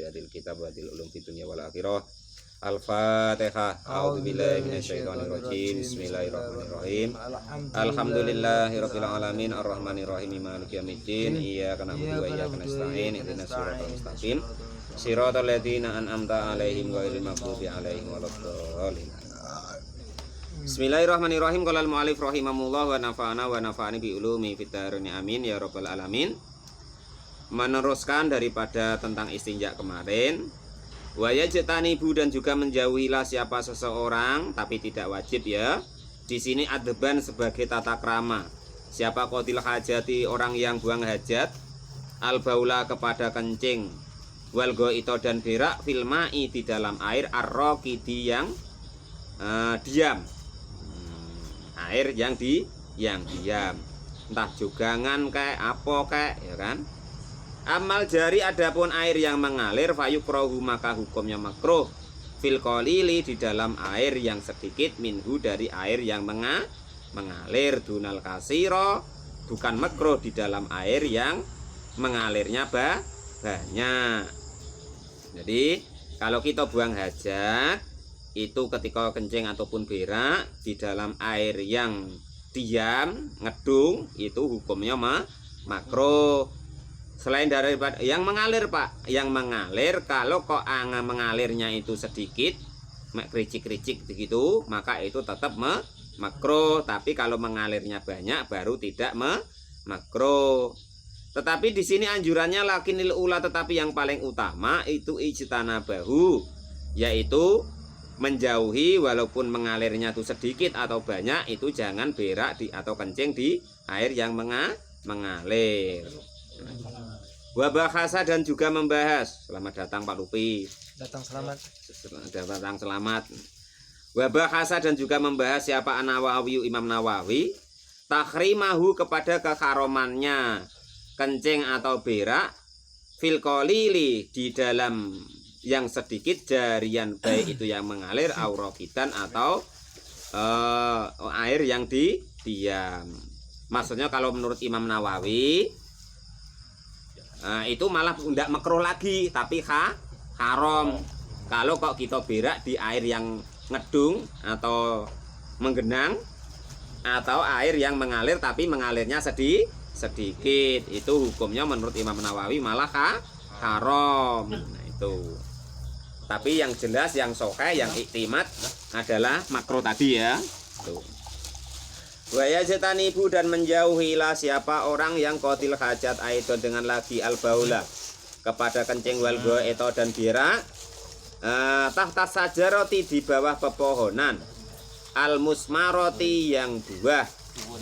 adil kitab wa adil ulum fid dunya wal akhirah. Al-Fatihah. A'udzubillahi minasyaitonirrajim. Bismillahirrahmanirrahim. Alhamdulillahirabbil alamin arrahmanirrahim maliki yaumiddin. Iyyaka na'budu wa iyyaka nasta'in. Ihdinas siratal mustaqim. Siratal ladzina an'amta 'alaihim ghairil maghdubi 'alaihim waladdallin. Bismillahirrahmanirrahim. Qala al-mu'allif rahimahullah wa nafa'ana wa nafa'ani bi ulumi fid dharain amin ya rabbal alamin. Meneruskan daripada tentang istinja kemarin. Wa yajtanibu dan juga menjauhilah siapa seseorang, tapi tidak wajib ya. Di sini adban sebagai tata krama. Siapa qatil hajati, orang yang buang hajat, al baula kepada kencing, wal ghaito dan berak, fil ma'i di dalam air, ar-raqidi yang diam. Air yang diam. Entah jogangan kayak apa kayak ya kan. Amal jari adapun air yang mengalir fayukrohu maka hukumnya makruh fil qalili di dalam air yang sedikit minhu dari air yang mengalir dunal kasiro bukan makruh di dalam air yang mengalirnya banyak. Jadi kalau kita buang hajat itu ketika kencing ataupun berak di dalam air yang diam ngedung itu hukumnya makruh. Selain daripada yang mengalir Pak, yang mengalir kalau kok mengalirnya itu sedikit, kericik-kericik begitu, maka itu tetap makruh. Tapi kalau mengalirnya banyak baru tidak makruh. Tetapi di sini anjurannya lakinil ula, tetapi yang paling utama itu ijtanabahu, yaitu menjauhi walaupun mengalirnya itu sedikit atau banyak, itu jangan berak atau kencing di air yang mengalir. Wabahasa dan juga membahas. Selamat datang Pak Lupi. Datang selamat. Datang selamat. Wabahasa dan juga membahas siapa An-Nawawi, Imam Nawawi, takhrimahu kepada keharamannya kencing atau berak fil qalili di dalam yang sedikit jarian, baik itu yang mengalir aurakitan atau air yang diam. Maksudnya kalau menurut Imam Nawawi itu malah tidak makruh lagi, tapi haram. Kalau kok kita berak di air yang ngedung atau menggenang atau air yang mengalir tapi mengalirnya sedikit, itu hukumnya menurut Imam Nawawi malah haram. Nah, itu. Tapi yang jelas yang sahih yang iktimat adalah makruh tadi ya. Tuh. Wa yajtanibu dan menjauhilah siapa orang yang qatil hajat aidon dengan lagi al baula kepada kencing wal ghaito dan berak tahta sajaroti di bawah pepohonan al musmaroti yang buah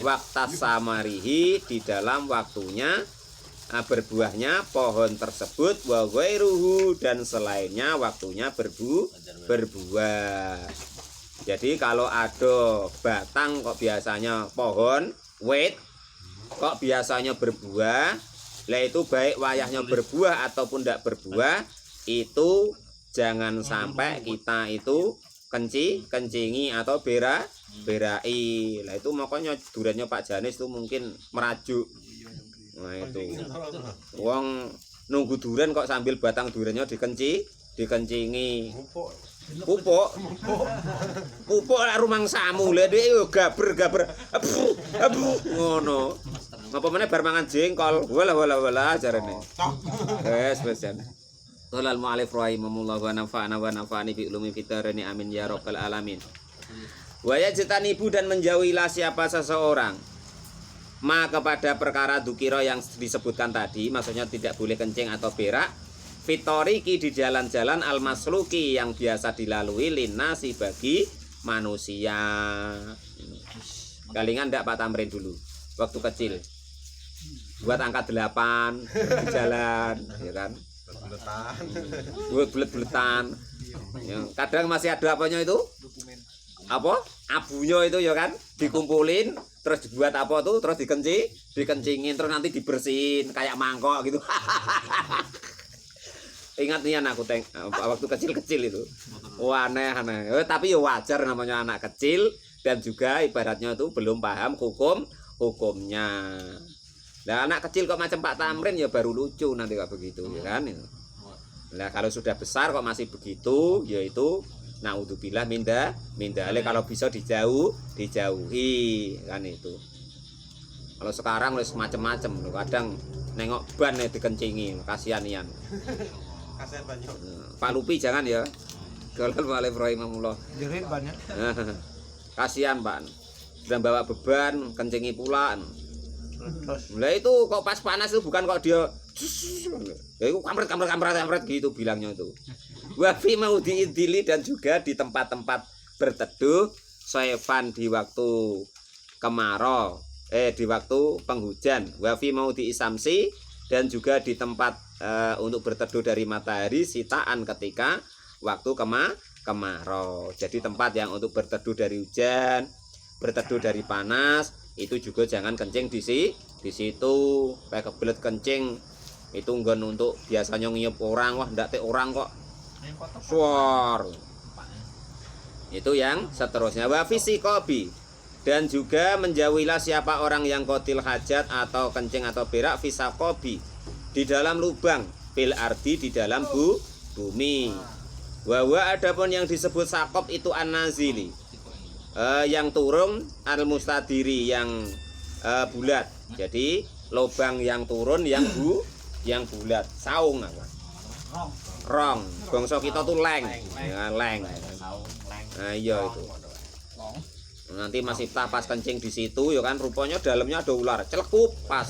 waktas samarihi di dalam waktunya berbuahnya pohon tersebut wa ghairuhu dan selainnya waktunya berbuah. Jadi kalau ada batang kok biasanya pohon wit kok biasanya berbuah, lah itu baik wayahnya berbuah ataupun tidak berbuah, itu jangan sampai kita itu kencingi atau berai. Lah itu makanya durannya Pak Janis itu mungkin merajuk. Nah itu wong nunggu duren kok sambil batang durennya dikencingi. Pupuk lah rumang samu lha dhek yo gaber ngono. Ngapa meneh bar mangan jengkol. Wala jarene. Wes jan. Qala al-mu'allif rahimahullah wa nafa'ani bi ulumi fid dharain amin ya rabbal alamin. Wa yajtanibu dan menjauhilah siapa seseorang kepada perkara dukira yang disebutkan tadi, maksudnya tidak boleh kencing atau berak fitoriki di jalan-jalan al-masluki yang biasa dilalui linasi bagi manusia. Kalingan ndak Pak Tamrin dulu waktu kecil buat angkat 8 di jalan ya kan, bulet-buletan ya, kadang masih ada apanya itu apa abunya itu ya kan, dikumpulin terus dibuat apa tuh, terus dikencingin terus nanti dibersihin kayak mangkok gitu. Ingat nih aku waktu kecil-kecil itu. Aneh. Tapi ya wajar namanya anak kecil dan juga ibaratnya itu belum paham hukumnya. Nah, anak kecil kok macam Pak Tamrin ya baru lucu nanti kok begitu ya kan. Nah, kalau sudah besar kok masih begitu, yaitu naudzubillah mindale kalau bisa dijauhi kan itu. Kalau sekarang wis macem-macem, kadang nengok ban dikencingi, kasihan. Kasihan banyak. Pak Lupi jangan ya. Kalau Malih Rahimahullah. Jerit banyak. Kasihan Pak. Sudah bawa beban, kencingi pula. Terus. Lah itu kok pas panas itu bukan kok dia ya itu kampret gitu bilangnya itu. Wa fi maudhi'idili dan juga di tempat-tempat berteduh soefan di waktu kemarau di waktu penghujan. Wa fi maudhi'i samsi dan juga di tempat untuk berteduh dari matahari sitaan ketika waktu kemarau. Jadi tempat yang untuk berteduh dari hujan, berteduh dari panas itu juga jangan kencing di situ. Kayak kebelet kencing itu nggon untuk biasanya ngiup orang, wah ndak te orang kok. Suar. Itu yang seterusnya wa fisikobi dan juga menjauhilah siapa orang yang qatil hajat atau kencing atau berak fisakobi di dalam lubang fil ardi di dalam bumi. Wa adapun yang disebut sakop itu an-nazili. Yang turun al-mustadiri yang bulat. Jadi lubang yang turun yang bulat. Saung apa? Rong. Bangsa kita tuh leng. Ya, leng. Nah, iya itu. Nanti masih pas kencing di situ ya kan rupanya dalamnya ada ular. Celekup pas.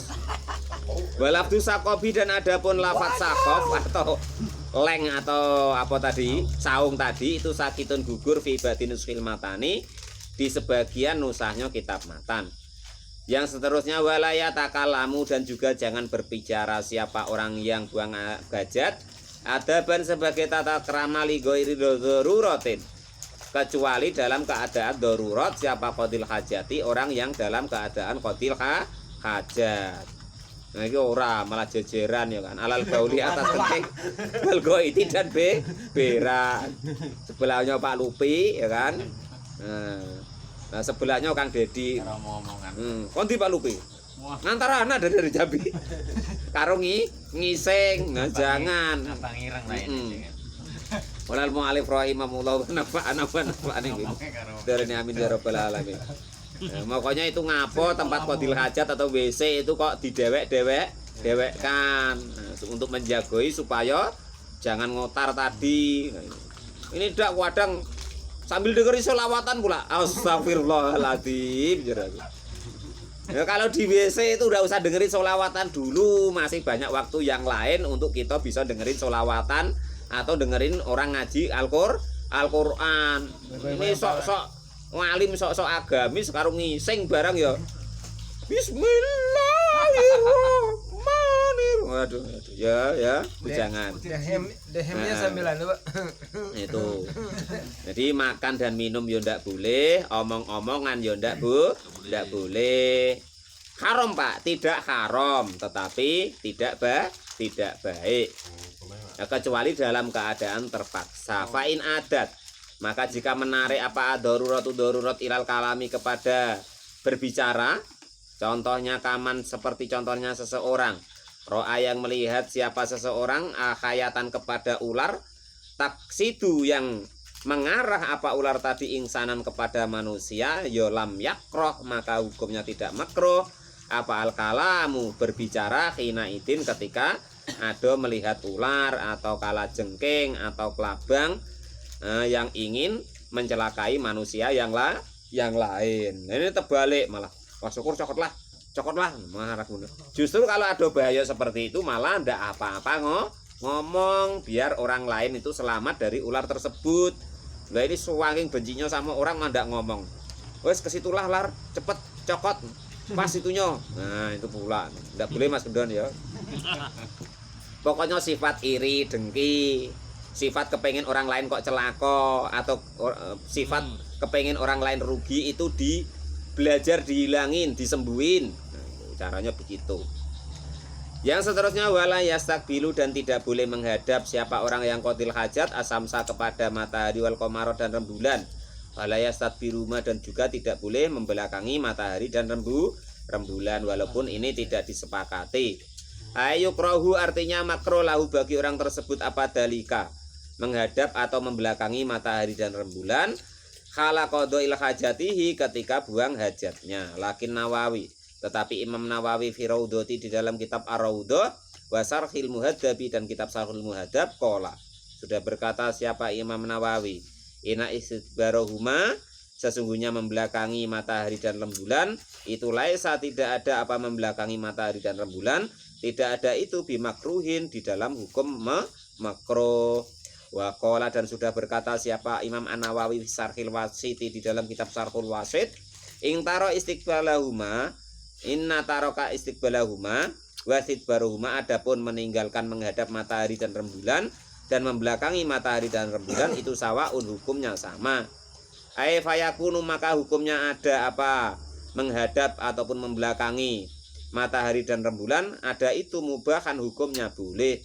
Walabdu sakobi dan adapun lafat sakof atau leng atau apa tadi? Saung tadi itu sakitun gugur fi batinus khilmatani di sebagian nusahnya kitab matan. Yang seterusnya walaya takalamu dan juga jangan berbicara siapa orang yang buang hajat adaban sebagai tata krama li ghairi daruratin kecuali dalam keadaan darurat siapa qadil hajati orang yang dalam keadaan qadil hajat. Nah ini ora malah jejeran ya kan alal bauli atas kencing wal goiti dan berak sebelahnya Pak Lupi ya kan. Nah sebelahnya Kang Dedi. Konti Pak Lupi. Ngantara anak dari Jambi. Karo ngising. Nah jangan. Abang ireng lah ini. Walal mu'alif rahimahullah wa nafa'ana dari amin ya rabbal alamin. Makanya itu ngapo tempat qadil hajat atau WC itu kok didewek-dewekkan untuk menjagoi supaya jangan ngotar tadi. Ini ndak kadang sambil dengerin sholawatan pula. Astagfirullahaladzim. Ya kalau di WC itu udah usah dengerin sholawatan dulu. Masih banyak waktu yang lain untuk kita bisa dengerin sholawatan atau dengerin orang ngaji Al-Quran. Ini sok-sok ngalim, sok-sok agamis sekarang ngising barang ya. Bismillahirrahmanirrahim. Waduh, ya, jangan. Dehemnya sambilan Pak. Itu. Jadi makan dan minum ya ndak boleh, omong-omongan ya ndak boleh. Haram Pak, tidak haram, tetapi tidak baik. Ya, kecuali dalam keadaan terpaksa. Fa'in adat, maka jika menarik apa darurat ilal kalami kepada berbicara, contohnya kaman seperti contohnya seseorang ro'a yang melihat siapa seseorang khayatan kepada ular taksidu yang mengarah apa ular tadi insanan kepada manusia yolam yakroh maka hukumnya tidak makruh apa al kalamu berbicara khina idin ketika ada melihat ular atau kalajengking atau kelabang yang ingin mencelakai manusia yang lain. Nah, ini terbalik malah. Wah syukur cokot lah marah. Justru kalau ada bahaya seperti itu malah ndak apa-apa ngomong biar orang lain itu selamat dari ular tersebut. Lah ini suwanging bencinya sama orang mah ndak ngomong. Wes kesitulah lar cepet cokot pas itunya. Nah itu pula ndak boleh Mas Gendon ya. Pokoknya sifat iri, dengki, sifat kepengen orang lain kok celaka atau sifat kepengen orang lain rugi itu belajar dihilangin, disembuhin. Nah, caranya begitu. Yang seterusnya wala yastakbilu dan tidak boleh menghadap siapa orang yang qatil hajat asamsa kepada matahari wal qamar dan rembulan. Wala yastakbiruma dan juga tidak boleh membelakangi matahari dan rembulan walaupun ini tidak disepakati. Ayukrahu artinya makro lahu bagi orang tersebut apa dalika, menghadap atau membelakangi matahari dan rembulan, khala qada'il hajatihi ketika buang hajatnya. Lakin Nawawi, tetapi Imam Nawawi fi Raudhati di dalam kitab Ar-Raudhah wa Sarhil Muhaddabi dan kitab Sarhul Muhaddab qala, sudah berkata siapa Imam Nawawi, ina istidbarahuma, sesungguhnya membelakangi matahari dan rembulan itu laisa tidak ada apa membelakangi matahari dan rembulan, tidak ada itu bimakruhin di dalam hukum makruh. Wa qala dan sudah berkata siapa Imam An-Nawawi Sarhil Wasiti di dalam kitab Sarhul Wasit, ing taro istiqbalahuma, inna taroka istiqbalahuma wasidbaruhuma, adapun meninggalkan menghadap matahari dan rembulan dan membelakangi matahari dan rembulan itu sawaun, hukumnya sama. Ai fayakunu, maka hukumnya ada apa menghadap ataupun membelakangi matahari dan rembulan, ada itu mubahan, hukumnya boleh.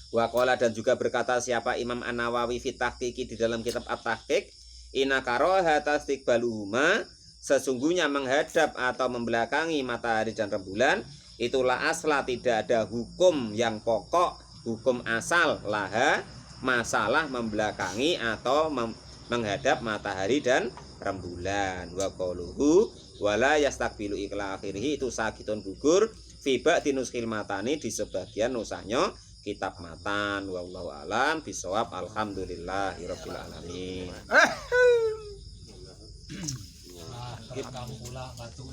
Wa qala dan juga berkata siapa Imam An-Nawawi fi tahqiqi di dalam kitab At-Tahqiq, inna karahata istiqbaluhuma, sesungguhnya menghadap atau membelakangi matahari dan rembulan itulah asla, tidak ada hukum yang pokok, hukum asal laha, masalah membelakangi atau menghadap matahari dan rembulan. Wa qaluhu wala yastaqbilu ikla akhirih, itu sakitun gugur fi ba'di nuskil matani, di sebagian nusahnya kitab matan. Wallahu alam bisawab. Alhamdulillahirabbil alamin. Kamu pula batu